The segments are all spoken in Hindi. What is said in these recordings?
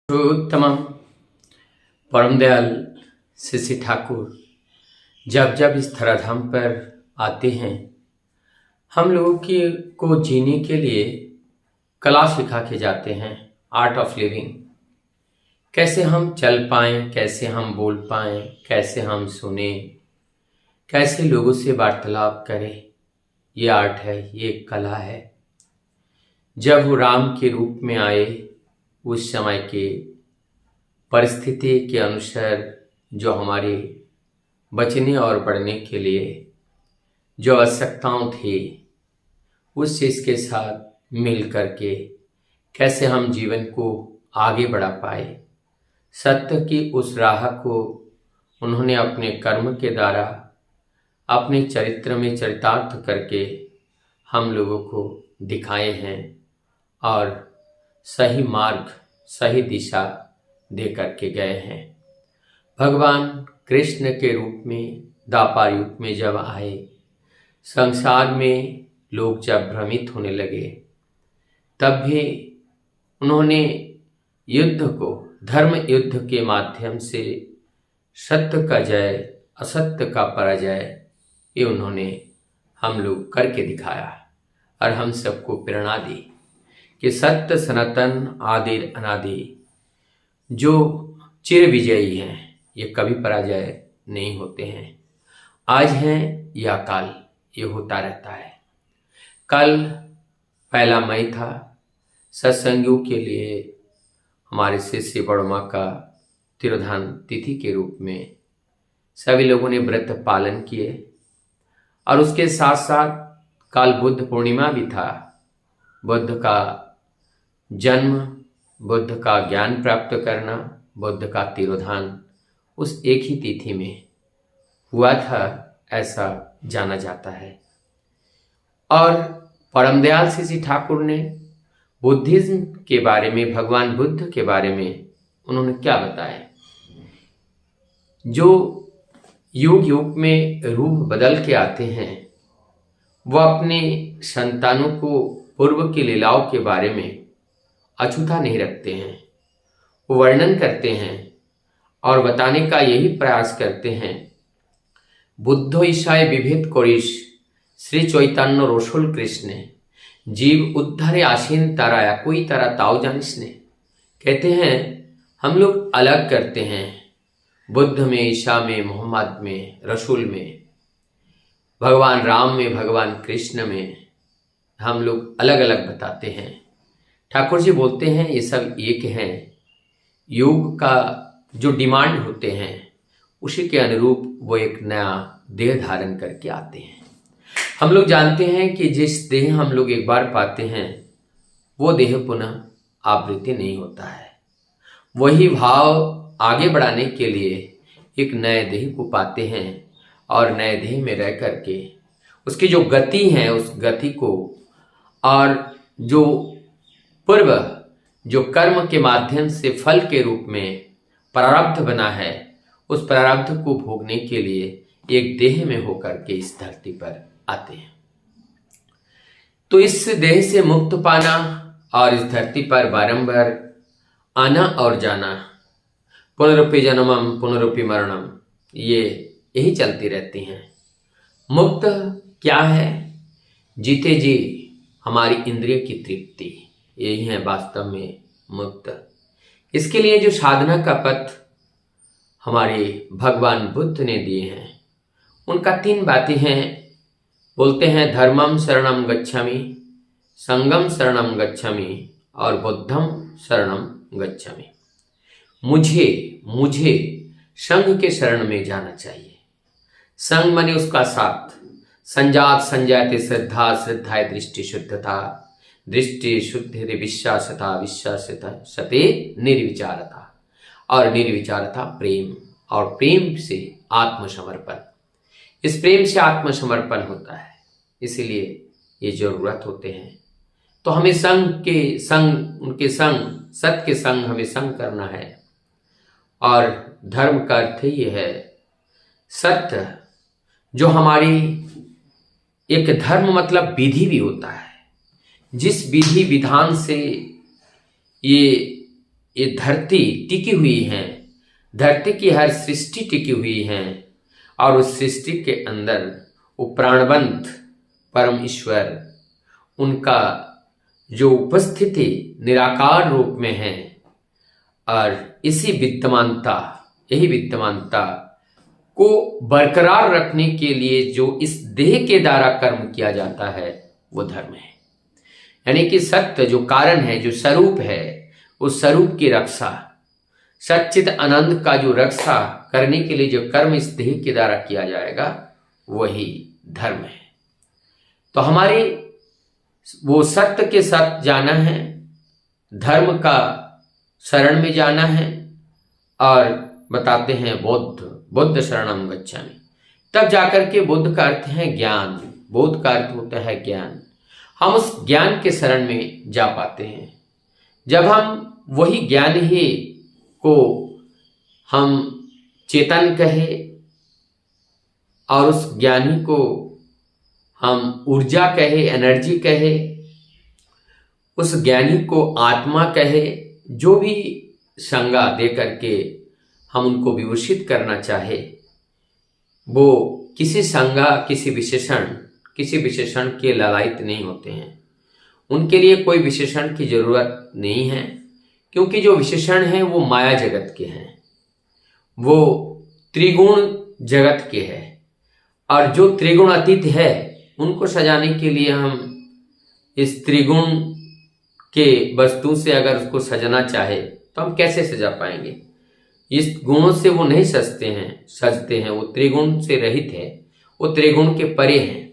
उत्तमम परम दयाल श्री ठाकुर जब जब इस धराधाम पर आते हैं, हम लोगों को जीने के लिए कला सिखा के जाते हैं। आर्ट ऑफ लिविंग, कैसे हम चल पाएं, कैसे हम बोल पाएं, कैसे हम सुने, कैसे लोगों से वार्तालाप करें। ये आर्ट है, ये कला है। जब वो राम के रूप में आए, उस समय के परिस्थिति के अनुसार जो हमारे बचने और बढ़ने के लिए जो आवश्यकताओं थी, उस चीज़ के साथ मिल करके कैसे हम जीवन को आगे बढ़ा पाए। सत्य की उस राह को उन्होंने अपने कर्म के द्वारा, अपने चरित्र में चरितार्थ करके हम लोगों को दिखाए हैं और सही मार्ग, सही दिशा दे करके गए हैं। भगवान कृष्ण के रूप में द्वापर युग में जब आए, संसार में लोग जब भ्रमित होने लगे, तब भी उन्होंने युद्ध को धर्म युद्ध के माध्यम से सत्य का जय, असत्य का पराजय, ये उन्होंने हम लोग करके दिखाया और हम सबको प्रेरणा दी कि सत्य सनातन आदिर अनादि जो चिर विजयी हैं, ये कभी पराजय नहीं होते हैं। आज हैं या कल, ये होता रहता है। कल 1 मई था। सत्संगियों के लिए हमारे शिष्य बड़मा का तिरोधान तिथि के रूप में सभी लोगों ने व्रत पालन किए और उसके साथ साथ कल बुद्ध पूर्णिमा भी था। बुद्ध का जन्म, बुद्ध का ज्ञान प्राप्त करना, बुद्ध का तिरोधान उस एक ही तिथि में हुआ था, ऐसा जाना जाता है। और परम दयाल श्री ठाकुर ने बुद्धिज्म के बारे में, भगवान बुद्ध के बारे में उन्होंने क्या बताया। जो युग युग में रूप बदल के आते हैं, वह अपने संतानों को पूर्व की लीलाओं के बारे में अछूता नहीं रखते हैं। वो वर्णन करते हैं और बताने का यही प्रयास करते हैं। बुद्ध ईशाय विभेद करिस श्री चैतन्य रसुल कृष्ण जीव उद्धारे आसीन ताराया कोई तारा ताओ जानिस ने। कहते हैं हम लोग अलग करते हैं, बुद्ध में, ईशा में, मोहम्मद में, रसूल में, भगवान राम में, भगवान कृष्ण में हम लोग अलग अलग बताते हैं। ठाकुर जी बोलते हैं ये सब एक हैं। योग का जो डिमांड होते हैं, उसी के अनुरूप वो एक नया देह धारण करके आते हैं। हम लोग जानते हैं कि जिस देह हम लोग एक बार पाते हैं, वो देह पुनः आवृत्ति नहीं होता है। वही भाव आगे बढ़ाने के लिए एक नए देह को पाते हैं और नए देह में रह करके उसकी जो गति है, उस गति को और जो पूर्व जो कर्म के माध्यम से फल के रूप में प्रारब्ध बना है, उस प्रारब्ध को भोगने के लिए एक देह में होकर के इस धरती पर आते हैं। तो इस देह से मुक्त पाना और इस धरती पर बारंबार आना और जाना, पुनरुपि जन्मम पुनरुपि मरणम, ये यही चलती रहती हैं। मुक्त क्या है? जीते जी हमारी इंद्रिय की तृप्ति, यही है वास्तव में मुक्त। इसके लिए जो साधना का पथ हमारे भगवान बुद्ध ने दिए हैं, उनका 3 बातें हैं। बोलते हैं धर्मम शरणम गच्छामि, संगम शरणम गच्छामि और बुद्धम शरणम गच्छामि। मुझे संघ के शरण में जाना चाहिए। संघ माने उसका साथ। संजात संजाते श्रद्धा, श्रद्धाए दृष्टि शुद्धता, दृष्टि शुद्धि विश्वासता, विश्वासता सते निर्विचारता और निर्विचारता प्रेम, और प्रेम से आत्मसमर्पण। इस प्रेम से आत्मसमर्पण होता है, इसीलिए ये जरूरत होते हैं। तो हमें उनके संग, सत्य के संग हमें संग करना है। और धर्म का अर्थ ये है सत्य, जो हमारी एक धर्म मतलब विधि भी होता है। जिस विधि विधान से ये ये धरती टिकी हुई है, धरती की हर सृष्टि टिकी हुई है और उस सृष्टि के अंदर वो प्राणवंत परम ईश्वर, उनका जो उपस्थिति निराकार रूप में है और इसी विद्यमानता, यही विद्यमानता को बरकरार रखने के लिए जो इस देह के द्वारा कर्म किया जाता है वो धर्म है। यानी कि सत्य जो कारण है, जो स्वरूप है, उस स्वरूप की रक्षा, सच्चित आनंद का जो रक्षा करने के लिए जो कर्म इस देह के द्वारा किया जाएगा वही धर्म है। तो हमारे वो सत्य के साथ जाना है, धर्म का शरण में जाना है और बताते हैं बुद्ध शरणम गच्छामि। तब जाकर के बुद्ध का अर्थ है ज्ञान, बोध का अर्थ होता है ज्ञान। हम उस ज्ञान के शरण में जा पाते हैं जब हम वही ज्ञान ही को हम चेतन कहे और उस ज्ञानी को हम ऊर्जा कहे, एनर्जी कहे, उस ज्ञानी को आत्मा कहे, जो भी संज्ञा दे करके हम उनको विभूषित करना चाहे, वो किसी संज्ञा, किसी विशेषण के लालायित नहीं होते हैं। उनके लिए कोई विशेषण की जरूरत नहीं है, क्योंकि जो विशेषण हैं वो माया जगत के हैं, वो त्रिगुण जगत के हैं और जो त्रिगुण अतीत है उनको सजाने के लिए हम इस त्रिगुण के वस्तु से अगर उसको सजना चाहे तो हम कैसे सजा पाएंगे। इस गुणों से वो नहीं सजते हैं, वो त्रिगुण से रहित है, वो त्रिगुण के परे हैं।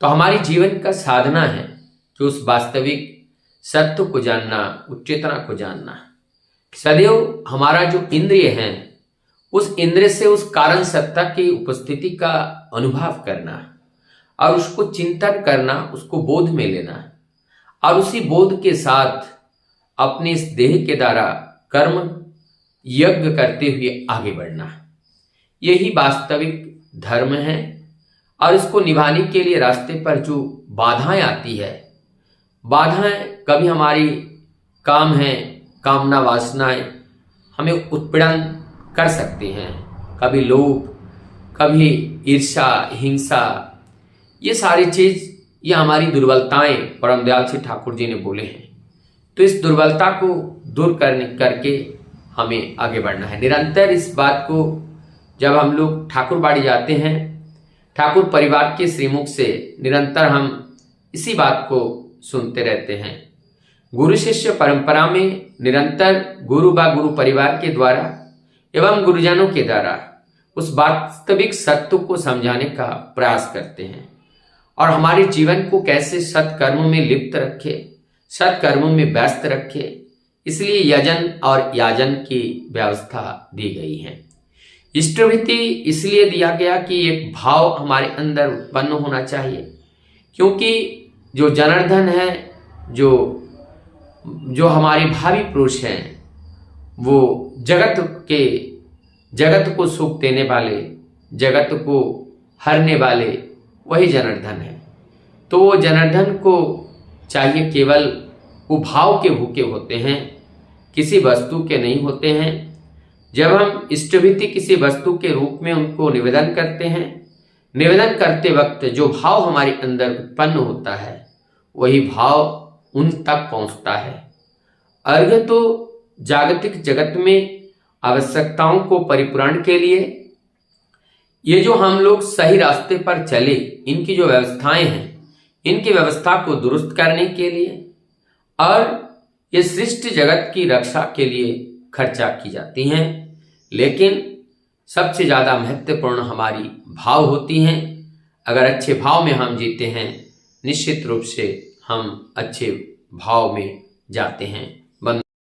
तो हमारी जीवन का साधना है कि उस वास्तविक सत्य को जानना, उस चेतना को जानना। सदैव हमारा जो इंद्रिय है उस इंद्रिय से उस कारण सत्ता की उपस्थिति का अनुभव करना और उसको चिंतन करना, उसको बोध में लेना और उसी बोध के साथ अपने इस देह के द्वारा कर्म यज्ञ करते हुए आगे बढ़ना, यही वास्तविक धर्म है। और इसको निभाने के लिए रास्ते पर जो बाधाएं आती है, बाधाएं कभी हमारी काम है, कामना वासनाएं हमें उत्पीड़न कर सकती हैं, कभी लोभ, कभी ईर्ष्या, हिंसा, ये सारी चीज, ये हमारी दुर्बलताएं परम दयाल श्री ठाकुर जी ने बोले हैं। तो इस दुर्बलता को दूर करके हमें आगे बढ़ना है। निरंतर इस बात को जब हम लोग ठाकुर बाड़ी जाते हैं, ठाकुर परिवार के श्रीमुख से निरंतर हम इसी बात को सुनते रहते हैं। गुरु शिष्य परंपरा में निरंतर गुरु व गुरु परिवार के द्वारा एवं गुरुजनों के द्वारा उस वास्तविक सत्य को समझाने का प्रयास करते हैं और हमारे जीवन को कैसे सत्कर्म में लिप्त रखे, सत्कर्म में व्यस्त रखे, इसलिए यजन और याजन की व्यवस्था दी गई है। इष्टवृत्ति इसलिए दिया गया कि एक भाव हमारे अंदर उत्पन्न होना चाहिए, क्योंकि जो जनार्दन है, जो हमारे भावी पुरुष हैं, वो जगत को सुख देने वाले, जगत को हरने वाले वही जनार्दन है। तो वो जनार्दन को चाहिए केवल वो भाव के भूखे होते हैं, किसी वस्तु के नहीं होते हैं। जब हम इष्टवृत्ति किसी वस्तु के रूप में उनको निवेदन करते हैं, निवेदन करते वक्त जो भाव हमारे अंदर उत्पन्न होता है वही भाव उन तक पहुंचता है। अर्घ्य तो जागतिक जगत में आवश्यकताओं को परिपूर्ण के लिए, ये जो हम लोग सही रास्ते पर चले, इनकी जो व्यवस्थाएं हैं, इनकी व्यवस्था को दुरुस्त करने के लिए और ये सृष्टि जगत की रक्षा के लिए खर्चा की जाती हैं। लेकिन सबसे ज्यादा महत्वपूर्ण हमारी भाव होती हैं। अगर अच्छे भाव में हम जीते हैं, निश्चित रूप से हम अच्छे भाव में जाते हैं।